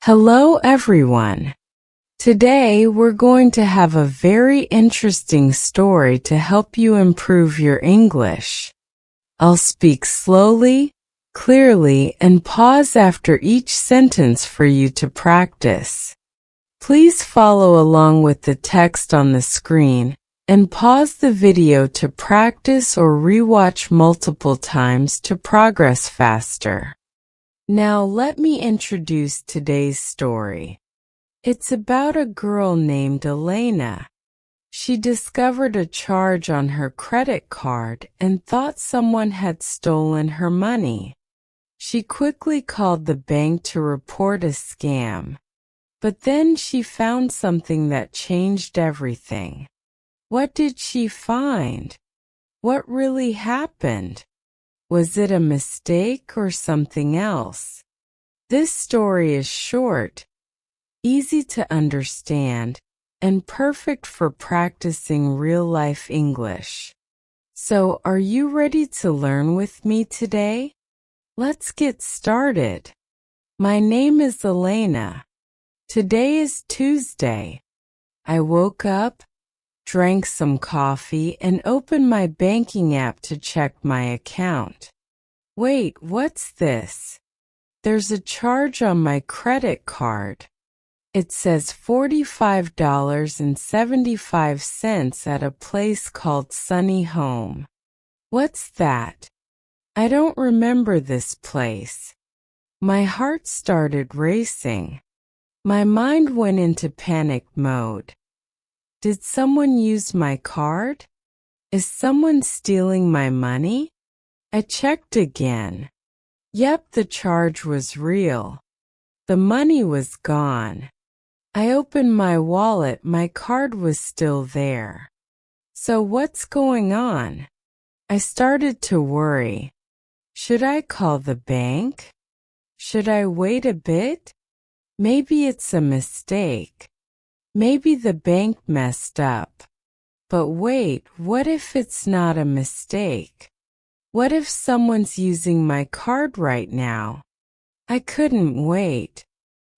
Hello everyone. Today we're going to have a very interesting story to help you improve your English. I'll speak slowly, clearly, and pause after each sentence for you to practice. Please follow along with the text on the screen and pause the video to practice or rewatch multiple times to progress faster. Now let me introduce today's story. It's about a girl named Elena. She discovered a charge on her credit card and thought someone had stolen her money. She quickly called the bank to report a scam. But then she found something that changed everything. What did she find? What really happened? Was it a mistake or something else? This story is short, easy to understand, and perfect for practicing real-life English. So, are you ready to learn with me today? Let's get started. My name is Elena. Today is Tuesday. I woke up, drank some coffee, and opened my banking app to check my account. Wait, what's this? There's a charge on my credit card. It says $45.75 at a place called Sunny Home. What's that? I don't remember this place. My heart started racing. My mind went into panic mode. Did someone use my card? Is someone stealing my money? I checked again. Yep, the charge was real. The money was gone. I opened my wallet, my card was still there. So what's going on? I started to worry. Should I call the bank? Should I wait a bit? Maybe it's a mistake. Maybe the bank messed up. But wait, what if it's not a mistake? What if someone's using my card right now? I couldn't wait.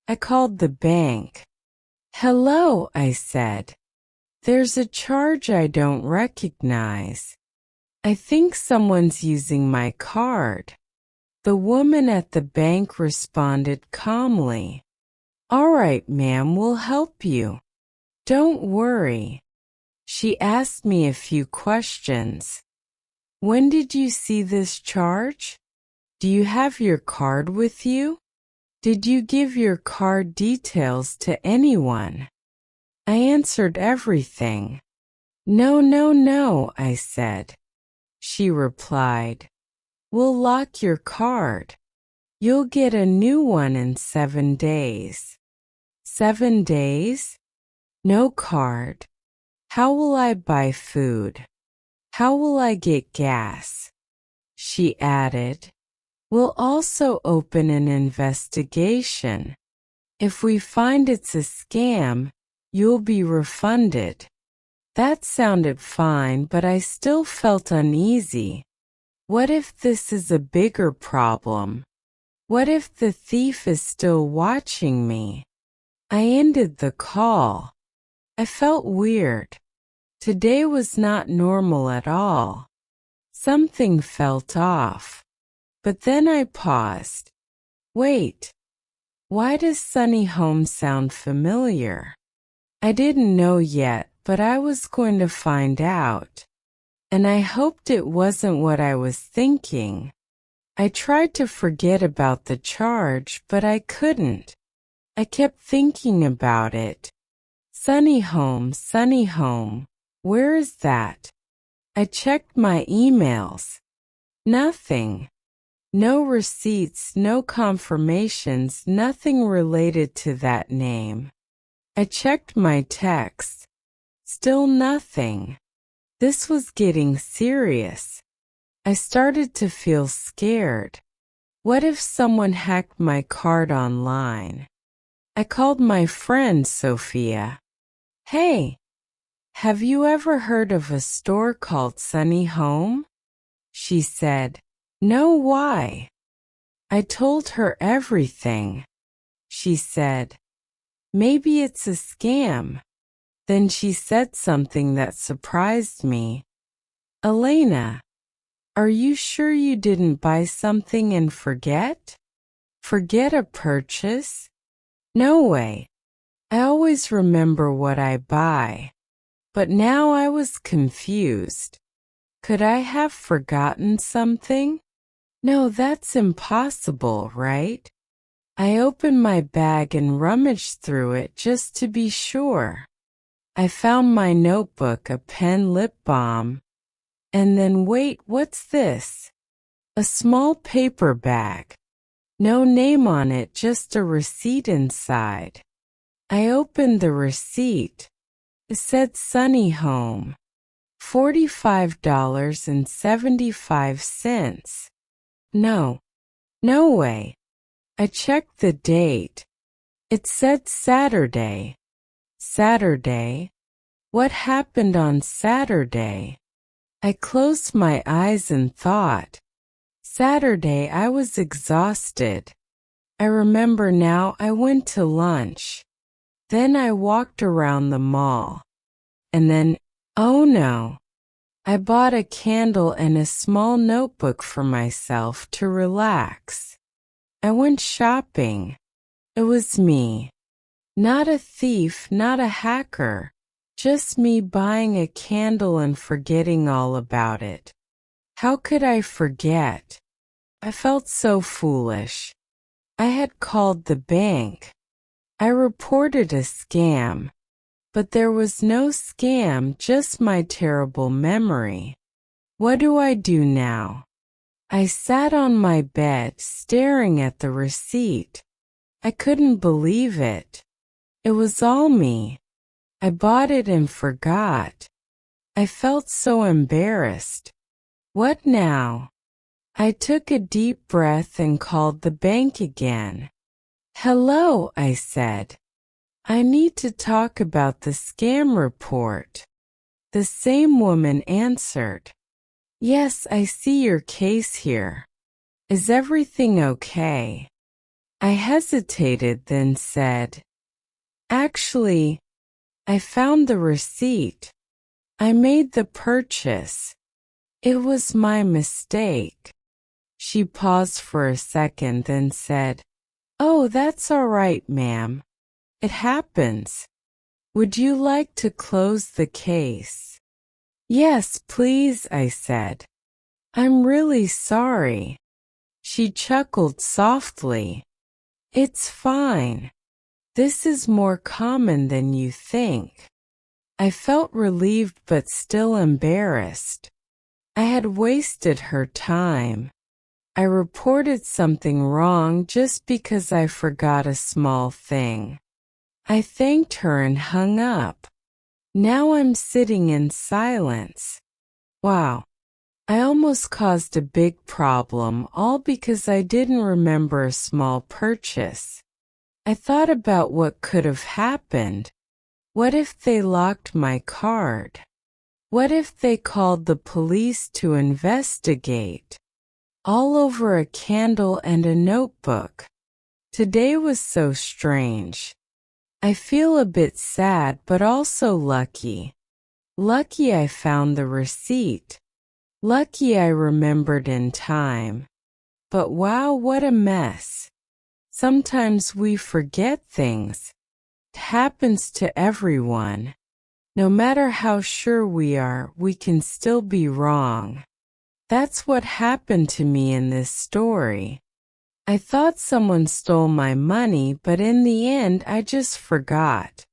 I called the bank. Hello, I said. There's a charge I don't recognize. I think someone's using my card. The woman at the bank responded calmly. All right, ma'am, we'll help you. Don't worry. She asked me a few questions. When did you see this charge? Do you have your card with you? Did you give your card details to anyone? I answered everything. No, I said. She replied, We'll lock your card. You'll get a new one in 7 days. 7 days? No card. How will I buy food? How will I get gas? She added, We'll also open an investigation. If we find it's a scam, you'll be refunded. That sounded fine, but I still felt uneasy. What if this is a bigger problem? What if the thief is still watching me? I ended the call. I felt weird. Today was not normal at all. Something felt off. But then I paused. Wait. Why does Sunny Home sound familiar? I didn't know yet, but I was going to find out. And I hoped it wasn't what I was thinking. I tried to forget about the charge, but I couldn't. I kept thinking about it. Sunny Home, where is that? I checked my emails. Nothing. No receipts, no confirmations, nothing related to that name. I checked my texts. Still nothing. This was getting serious. I started to feel scared. What if someone hacked my card online? I called my friend Sophia. Hey, have you ever heard of a store called Sunny Home? She said, No, why? I told her everything. she said. Maybe it's a scam. Then she said something that surprised me. Elena, are you sure you didn't buy something and forget? Forget a purchase? No way. I always remember what I buy. But now I was confused. Could I have forgotten something? No, that's impossible, right? I opened my bag and rummaged through it just to be sure. I found my notebook, a pen, lip balm. And then wait, what's this? A small paper bag. No name on it, just a receipt inside. I opened the receipt. It said Sunny Home. $45.75. No way. I checked the date. It said Saturday. Saturday? What happened on Saturday? I closed my eyes and thought. Saturday I was exhausted. I remember now, I went to lunch. Then I walked around the mall. And then, oh no, I bought a candle and a small notebook for myself to relax. I went shopping. It was me. Not a thief, not a hacker. Just me buying a candle and forgetting all about it. How could I forget? I felt so foolish. I had called the bank. I reported a scam. But there was no scam, just my terrible memory. What do I do now? I sat on my bed, staring at the receipt. I couldn't believe it. It was all me. I bought it and forgot. I felt so embarrassed. What now? I took a deep breath and called the bank again. Hello, I said. I need to talk about the scam report. The same woman answered. Yes, I see your case here. Is everything okay? I hesitated, then said, Actually, I found the receipt. I made the purchase. It was my mistake. She paused for a second, then said, Oh, that's all right, ma'am. It happens. Would you like to close the case? Yes, please, I said. I'm really sorry. She chuckled softly. It's fine. This is more common than you think. I felt relieved but still embarrassed. I had wasted her time. I reported something wrong just because I forgot a small thing. I thanked her and hung up. Now I'm sitting in silence. Wow. I almost caused a big problem, all because I didn't remember a small purchase. I thought about what could have happened. What if they locked my card? What if they called the police to investigate? All over a candle and a notebook. Today was so strange. I feel a bit sad but also lucky. Lucky I found the receipt. Lucky I remembered in time. But wow, what a mess. Sometimes we forget things. It happens to everyone. No matter how sure we are, we can still be wrong. That's what happened to me in this story. I thought someone stole my money, but in the end I just forgot.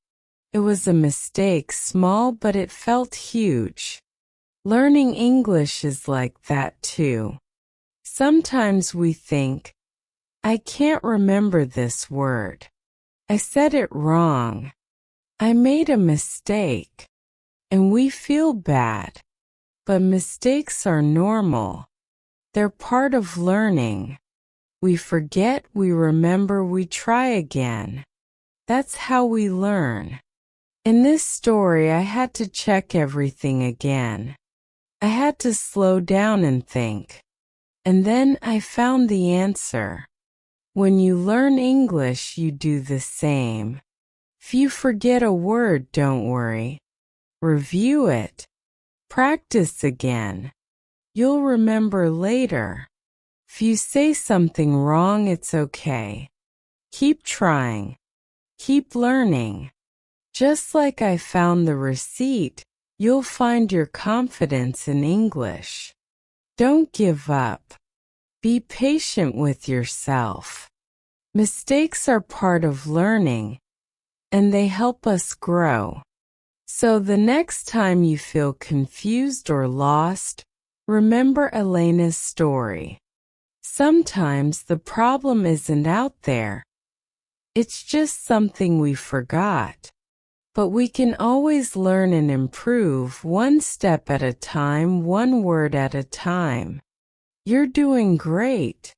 It was a mistake, small, but it felt huge. Learning English is like that too. Sometimes we think, I can't remember this word. I said it wrong. I made a mistake. And we feel bad. But mistakes are normal. They're part of learning. We forget, we remember, we try again. That's how we learn. In this story, I had to check everything again. I had to slow down and think. And then I found the answer. When you learn English, you do the same. If you forget a word, don't worry. Review it. Practice again. You'll remember later. If you say something wrong, it's okay. Keep trying. Keep learning. Just like I found the receipt, you'll find your confidence in English. Don't give up. Be patient with yourself. Mistakes are part of learning, and they help us grow. So the next time you feel confused or lost, remember Elena's story. Sometimes the problem isn't out there. It's just something we forgot. But we can always learn and improve one step at a time, one word at a time. You're doing great.